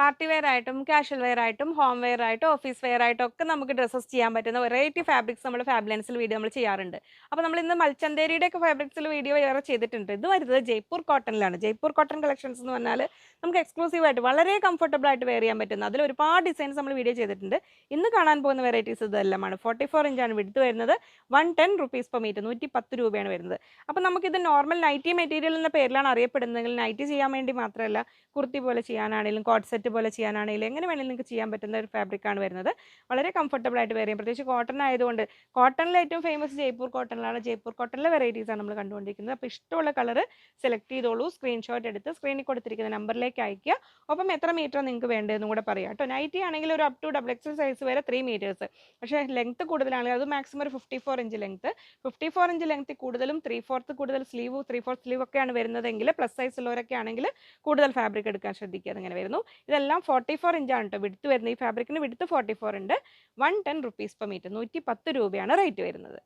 Party wear ആയിട്ടും casual wear ആയിട്ടും home wear ആയിട്ടും ഓഫീസ് വെയർ ആയിട്ടും ഒക്കെ നമുക്ക് ഡ്രസ്സസ് ചെയ്യാൻ പറ്റുന്ന വെറൈറ്റി ഫാബ്രിക്സ് നമ്മൾ ഫാബ്ലൻസിൽ വീഡിയോ നമ്മൾ ചെയ്യാറുണ്ട്. അപ്പോൾ നമ്മൾ ഇന്ന് മൽച്ചന്തേരിയുടെ ഒക്കെ ഫാബ്രിക്സിൽ വീഡിയോ വേറെ ചെയ്തിട്ടുണ്ട്. ഇത് വരുന്നത് ജയ്പൂർ കോട്ടണിലാണ്. ജയ്പൂർ കോട്ടൺ കളക്ഷൻസ് എന്ന് പറഞ്ഞാൽ നമുക്ക് എക്സ്ക്ലൂസീവ് ആയിട്ട് വളരെ കംഫർട്ടബിൾ ആയിട്ട് വെയർ ചെയ്യാൻ പറ്റുന്ന അതിൽ ഒരുപാട് ഡിസൈൻസ് നമ്മൾ വീഡിയോ ചെയ്തിട്ടുണ്ട്. ഇന്ന് കാണാൻ പോകുന്ന വെറൈറ്റീസ് ഇതെല്ലാമാണ്. 44 ഇഞ്ചാണ് വിഡ്ത്ത് വരുന്നത്. 110 റുപ്പീസ് പെർ മീറ്റർ, 110 രൂപയാണ് വരുന്നത്. അപ്പോൾ നമുക്കിത് നോർമൽ നൈറ്റി മെറ്റീരിയൽ എന്ന പേരിലാണ് അറിയപ്പെടുന്നതെങ്കിൽ നൈറ്റി ചെയ്യാൻ വേണ്ടി മാത്രമല്ല, കുർത്തി പോലെ ചെയ്യാനാണെങ്കിലും കോട്ട് സെറ്റ് പോലെ ചെയ്യാനാണെങ്കിലും എങ്ങനെ വേണമെങ്കിലും നിങ്ങൾക്ക് ചെയ്യാൻ പറ്റുന്ന ഒരു ഫാബ്രിക്കാണ് വരുന്നത്. വളരെ കംഫർട്ടബിൾ ആയിട്ട് വെയർ ചെയ്യും. പ്രത്യേകിച്ച് കോട്ടൺ ആയതുകൊണ്ട് കോട്ടണിൽ ഏറ്റവും ഫേമസ് ജയ്പൂർ കോട്ടണിലാണ്. ജയ്പൂർ കോട്ടണിലെ വെറൈറ്റീസാണ് നമ്മൾ കണ്ടുകൊണ്ടിരിക്കുന്നത്. അപ്പോൾ ഇഷ്ടമുള്ള കളർ സെലക്ട് ചെയ്തോളൂ. സ്ക്രീൻഷോട്ട് എടുത്ത് സ്ക്രീനിൽ കൊടുത്തിരിക്കുന്ന നമ്പറിലേക്ക് അയയ്ക്കുക. ഒപ്പം എത്ര മീറ്റർ നിങ്ങൾക്ക് വേണ്ടതെന്നും കൂടെ പറയാം കേട്ടോ. നൈറ്റി ആണെങ്കിൽ ഒരു up to double XL size വരെ 3 മീറ്റേഴ്സ്. പക്ഷേ ലെങ്ത്ത് കൂടുതലാണെങ്കിൽ അത് മാക്സിമം ഒരു 54 ഇഞ്ച് ലെങ്ത്ത്. 54 ഇഞ്ച് ലെങ്ത്തിൽ കൂടുതലും 3/4 കൂടുതൽ സ്ലീവ് 3/4 സ്ലീവ് ഒക്കെയാണ് വരുന്നതെങ്കിൽ പ്ലസ് സൈസ് ഉള്ളവരൊക്കെ ആണെങ്കിൽ കൂടുതൽ ഫാബ്രിക് എടുക്കാൻ ശ്രദ്ധിക്കുക. അതിങ്ങനെ വരുന്നു. ഇതെല്ലാം 44 ഇഞ്ചാണ് കേട്ടോ വിഡ്ത്ത് വരുന്നത്. ഈ ഫാബ്രിക്കിന് വിഡ്ത്ത് 44 ഉണ്ട്. 110 റുപ്പീസ് പെർ മീറ്റർ, 110 രൂപയാണ് റേറ്റ് വരുന്നത്.